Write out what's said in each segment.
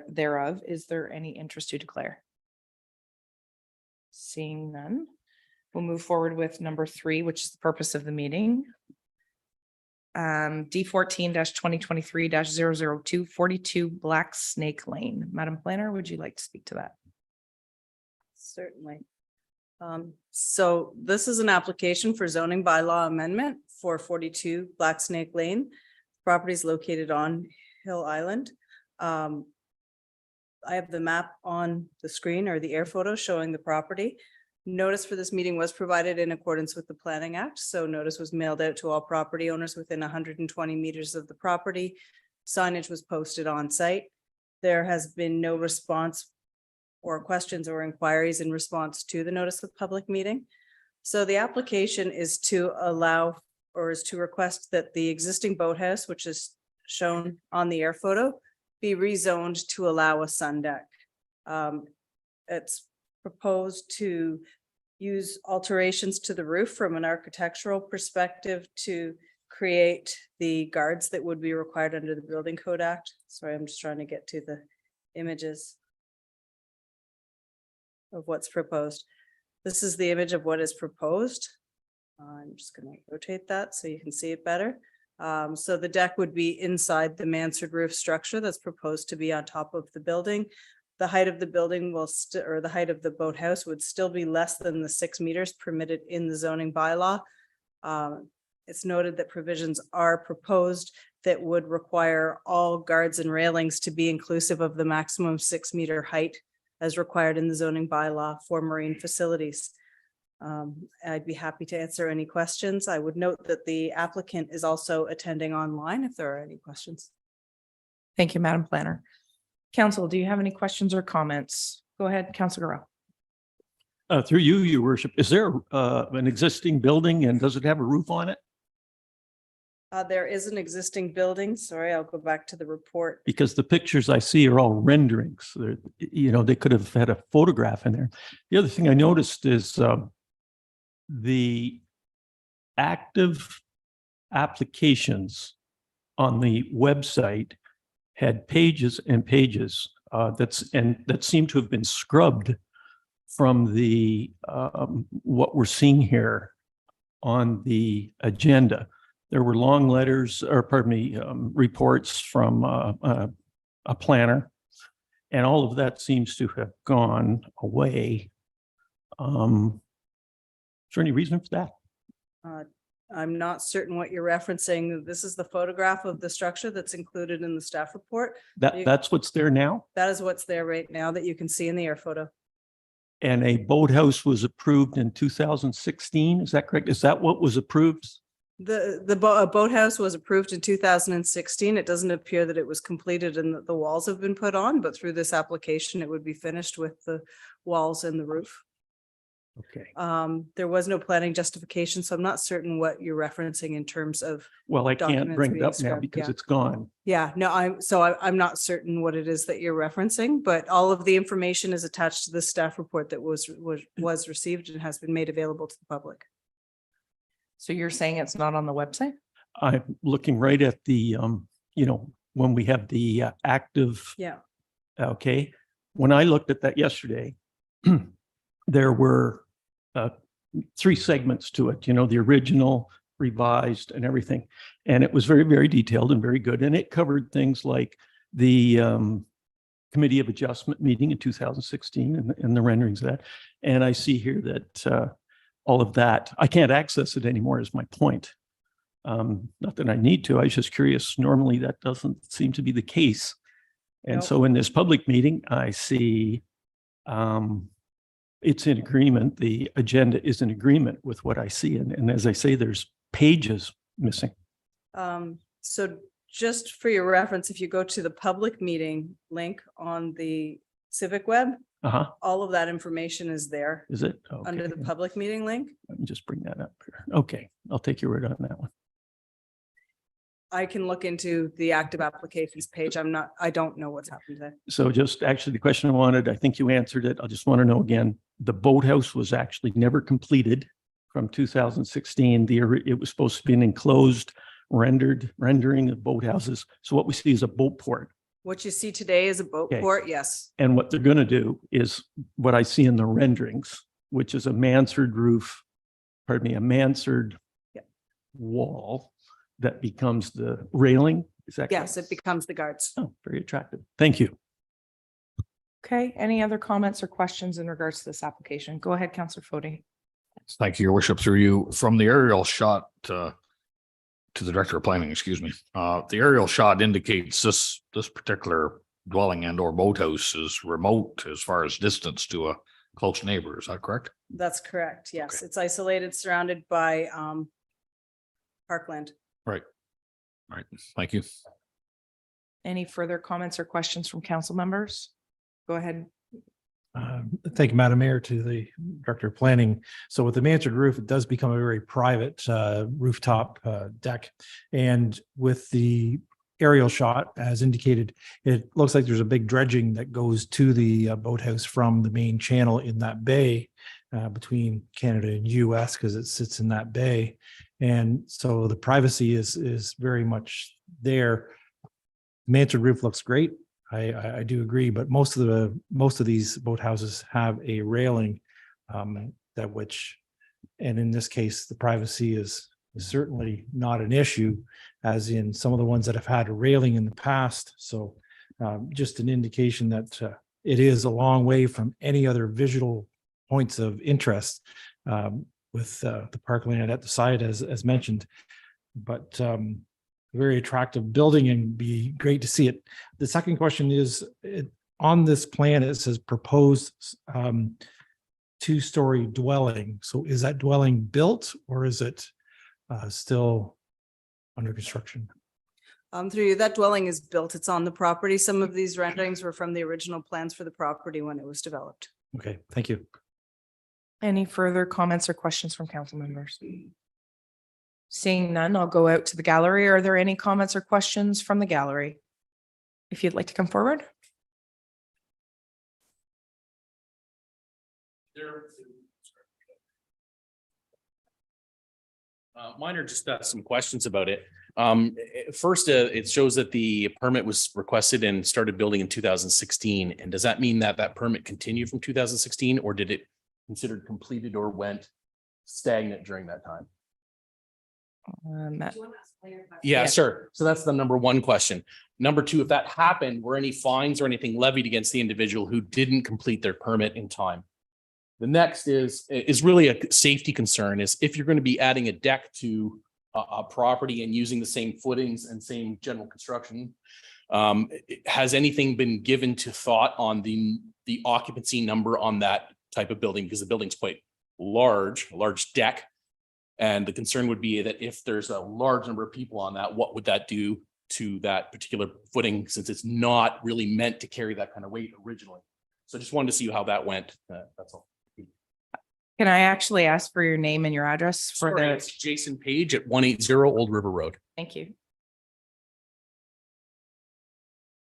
thereof. Is there any interest to declare? Seeing none, we'll move forward with number 3, which is the purpose of the meeting. D14-2023-002, 42 Black Snake Lane. Madam Planner, would you like to speak to that? Certainly. So this is an application for zoning bylaw amendment for 42 Black Snake Lane. Property is located on Hill Island. I have the map on the screen, or the air photo showing the property. Notice for this meeting was provided in accordance with the Planning Act. So notice was mailed out to all property owners within 120 meters of the property. Signage was posted on site. There has been no response or questions or inquiries in response to the notice of public meeting. So the application is to allow, or is to request that the existing boathouse, which is shown on the air photo, be rezoned to allow a sun deck. It's proposed to use alterations to the roof from an architectural perspective to create the guards that would be required under the Building Code Act. Sorry, I'm just trying to get to the images of what's proposed. This is the image of what is proposed. I'm just going to rotate that so you can see it better. So the deck would be inside the mansard roof structure that's proposed to be on top of the building. The height of the building will or the height of the boathouse would still be less than the 6 meters permitted in the zoning bylaw. It's noted that provisions are proposed that would require all guards and railings to be inclusive of the maximum 6 meter height as required in the zoning bylaw for marine facilities. I'd be happy to answer any questions. I would note that the applicant is also attending online if there are any questions. Thank you, Madam Planner. Council, do you have any questions or comments? Go ahead, Councilor Garrell. Through you, Your Worship, is there an existing building and does it have a roof on it? There is an existing building. Sorry, I'll go back to the report. Because the pictures I see are all renderings. They could have had a photograph in there. The other thing I noticed is the active applications on the website had pages and pages that seem to have been scrubbed from the what we're seeing here on the agenda. There were long letters, or pardon me, reports from a planner, and all of that seems to have gone away. Is there any reason for that? I'm not certain what you're referencing. This is the photograph of the structure that's included in the staff report. That's what's there now? That is what's there right now that you can see in the air photo. And a boathouse was approved in 2016, is that correct? Is that what was approved? The boathouse was approved in 2016. It doesn't appear that it was completed and that the walls have been put on, but through this application, it would be finished with the walls and the roof. Okay. There was no planning justification, so I'm not certain what you're referencing in terms of. Well, I can't documents bring it being up now scrubbed, because yeah. it's gone. Yeah, no, I'm not certain what it is that you're referencing, but all of the information is attached to the staff report that was received and has been made available to the public. So you're saying it's not on the website? I'm looking right at the, when we have the active. Yeah. Okay. When I looked at that yesterday, there were 3 segments to it, the original, revised and everything. And it was very, very detailed and very good. And it covered things like the Committee of Adjustment meeting in 2016 and the renderings of that. And I see here that all of that, I can't access it anymore is my point. Not that I need to, I was just curious. Normally that doesn't seem to be the case. And Nope. so in this public meeting, I see it's in agreement. The agenda is in agreement with what I see. And as I say, there's pages missing. So just for your reference, if you go to the public meeting link on the Civic web, all of that information is there. Is it? Okay. Under the public meeting link. Let me just bring that up here. Okay, I'll take your word on that one. I can look into the active applications page. I don't know what's happened there. So just actually the question I wanted, I think you answered it. I just want to know again, the boathouse was actually never completed from 2016. It was supposed to be an enclosed rendering of boathouses. So what we see is a boat port. What you see today is a boat Okay. port, yes. And what they're going to do is what I see in the renderings, which is a mansard roof, pardon me, a mansard Yeah. wall that becomes the railing. Is that Yes, correct? it becomes the guards. Oh, very attractive. Thank you. Okay, any other comments or questions in regards to this application? Go ahead, Councillor Fode. Thank you, your worship, through you. From the aerial shot to the director of planning, excuse me. The aerial shot indicates this particular dwelling and or boathouse is remote as far as distance to a close neighbor. Is that correct? That's correct. Yes, Okay. it's isolated, surrounded by parkland. Right. Thank you. Any further comments or questions from council members? Go ahead. Thank you, Madam Mayor, to the Director of Planning. So with the mansard roof, it does become a very private rooftop deck. And with the aerial shot, as indicated, it looks like there's a big dredging that goes to the boathouse from the main channel in that bay between Canada and US, because it sits in that bay. And so the privacy is very much there. Mansard roof looks great. I do agree, but most of these boathouses have a railing and in this case, the privacy is certainly not an issue, as in some of the ones that have had a railing in the past. So just an indication that it is a long way from any other visual points of interest with the parkland at the side, as mentioned. But very attractive building and be great to see it. The second question is, on this plan, it says proposed two-story dwelling. So is that dwelling built or is it still under construction? Through you, that dwelling is built. It's on the property. Some of these renderings were from the original plans for the property when it was developed. Okay, thank you. Any further comments or questions from council members? Seeing none, I'll go out to the gallery. Are there any comments or questions from the gallery? If you'd like to come forward. Mine are just some questions about it. First, it shows that the permit was requested and started building in 2016. And does that mean that that permit continued from 2016, or did it considered completed or went stagnant during that time? Yeah, sure. So that's the number one question. Number two, if that happened, were any fines or anything levied against the individual who didn't complete their permit in time? The next is really a safety concern, is if you're going to be adding a deck to a property and using the same footings and same general construction, has anything been given to thought on the occupancy number on that type of building? Because the building's quite large, a large deck. And the concern would be that if there's a large number of people on that, what would that do to that particular footing, since it's not really meant to carry that kind of weight originally? So I just wanted to see how that went. That's all. Can I actually ask for your name and your address for Sorry, the, it's Jason Page at 180 Old River Road. thank you.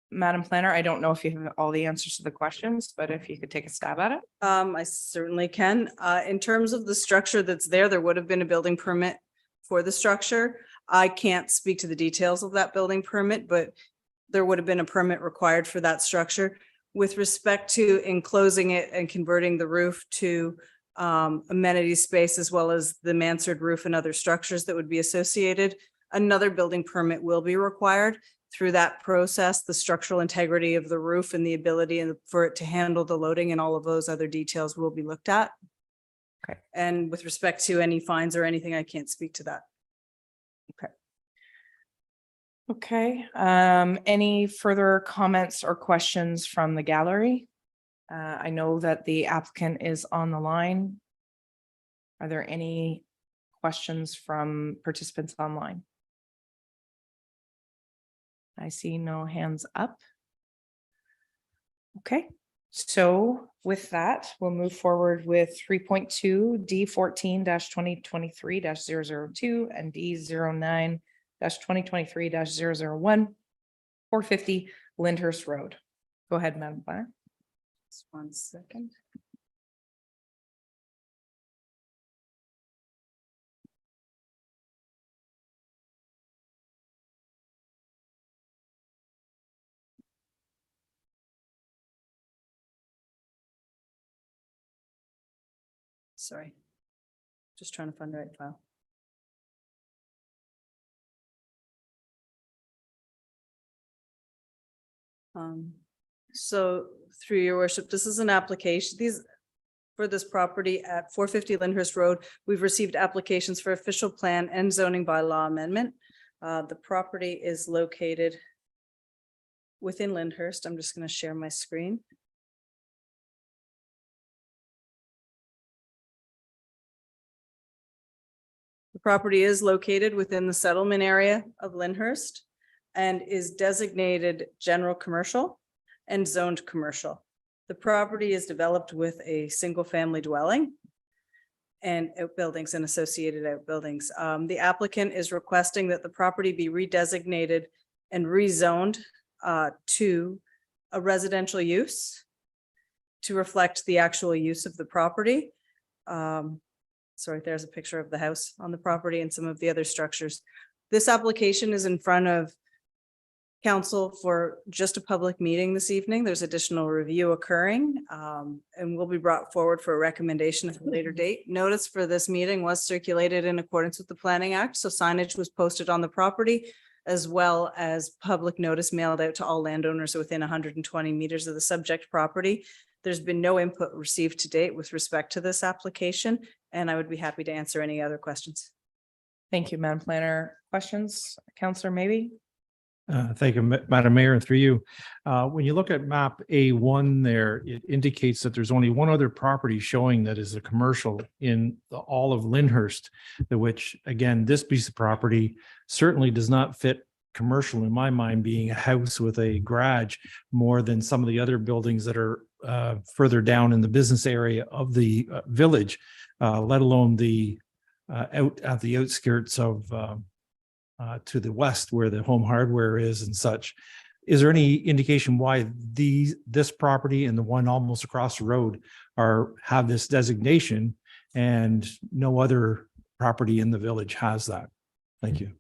Madam Planner, I don't know if you have all the answers to the questions, but if you could take a stab at it. I certainly can. In terms of the structure that's there, there would have been a building permit for the structure. I can't speak to the details of that building permit, but there would have been a permit required for that structure. With respect to enclosing it and converting the roof to amenity space, as well as the mansard roof and other structures that would be associated, another building permit will be required. Through that process, the structural integrity of the roof and the ability for it to handle the loading and all of those other details will be looked at. Okay. And with respect to any fines or anything, I can't speak to that. Okay, any further comments or questions from the gallery? I know that the applicant is on the line. Are there any questions from participants online? I see no hands up. Okay, so with that, we'll move forward with 3.2 D14-2023-002 and D09-2023-001, 450 Lyndhurst Road. Go ahead, Madam Planner. Just 1 second. Sorry. Just trying to find the right file. So through your worship, this is an application, for this property at 450 Lyndhurst Road. We've received applications for official plan and zoning bylaw amendment. The property is located within Lyndhurst. I'm just going to share my screen. The property is located within the settlement area of Lyndhurst and is designated general commercial and zoned commercial. The property is developed with a single-family dwelling and outbuildings and associated outbuildings. The applicant is requesting that the property be redesignated and rezoned to a residential use to reflect the actual use of the property. Sorry, there's a picture of the house on the property and some of the other structures. This application is in front of council for just a public meeting this evening. There's additional review occurring and will be brought forward for a recommendation at a later date. Notice for this meeting was circulated in accordance with the Planning Act, so signage was posted on the property as well as public notice mailed out to all landowners within 120 meters of the subject property. There's been no input received to date with respect to this application, and I would be happy to answer any other questions. Thank you, Madam Planner. Questions? Counselor, maybe? Thank you, Madam Mayor, and through you. When you look at map A1 there, it indicates that there's only one other property showing that is a commercial in all of Lyndhurst, which again, this piece of property certainly does not fit commercial in my mind, being a house with a garage more than some of the other buildings that are further down in the business area of the village, let alone the out at the outskirts of to the west where the Home Hardware is and such. Is there any indication why this property and the one almost across the road have this designation and no other property in the village has that? Thank you.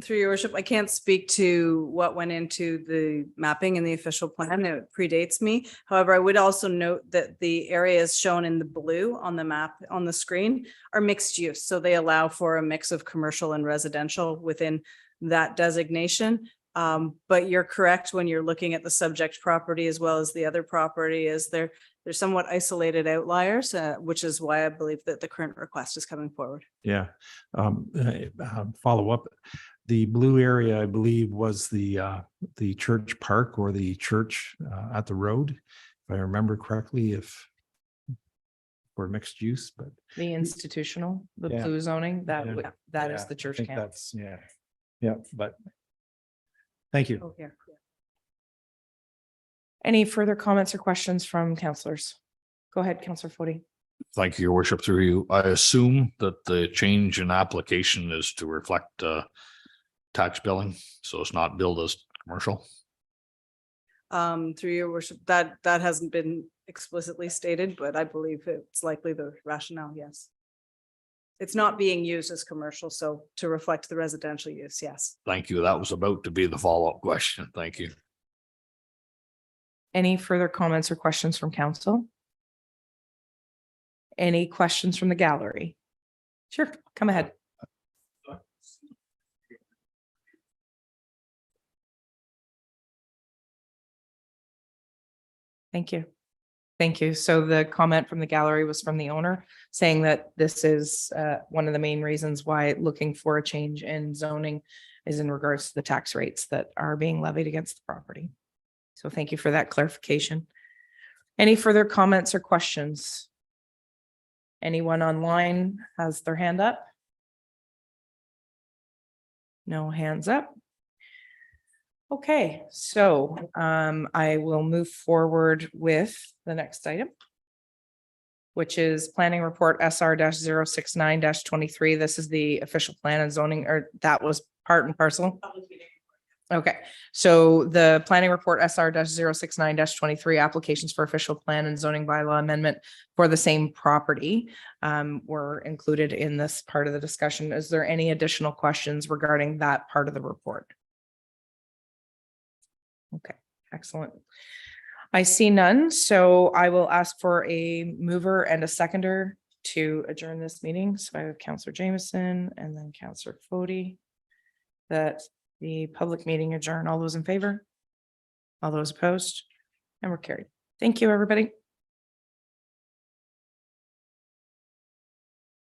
Through your worship, I can't speak to what went into the mapping in the official plan. It predates me. However, I would also note that the areas shown in the blue on the map on the screen are mixed use. So they allow for a mix of commercial and residential within that designation. But you're correct when you're looking at the subject property as well as the other property, is they're somewhat isolated outliers, which is why I believe that the current request is coming forward. Yeah. Follow up. The blue area, I believe, was the church park or the church at the road, if I remember correctly, if we're mixed use, but The institutional, the Yeah. blue zoning, that Yeah. would, that is yeah, the I church think camp. that's, yeah, but thank you. Oh, here. Any further comments or questions from councillors? Go ahead, Councillor Foti. Thank you, your worship, through you. I assume that the change in application is to reflect tax billing, so it's not billed as commercial. Through your worship, that hasn't been explicitly stated, but I believe it's likely the rationale, yes. It's not being used as commercial, so to reflect the residential use, yes. Thank you. That was about to be the follow-up question. Thank you. Any further comments or questions from council? Any questions from the gallery? Sure, come ahead. Thank you. Thank you. So the comment from the gallery was from the owner saying that this is one of the main reasons why looking for a change in zoning is in regards to the tax rates that are being levied against the property. So thank you for that clarification. Any further comments or questions? Anyone online has their hand up? No hands up. Okay, so I will move forward with the next item, which is planning report SR-069-23. This is the official plan and zoning, or that was part and parcel. Okay, so the planning report SR-069-23 applications for official plan and zoning bylaw amendment for the same property were included in this part of the discussion. Is there any additional questions regarding that part of the report? Okay, excellent. I see none, so I will ask for a mover and a seconder to adjourn this meeting. So I have Counselor Jameson and then Counselor Fody. That the public meeting adjourn. All those in favor? All those opposed? And we're carried. Thank you, everybody.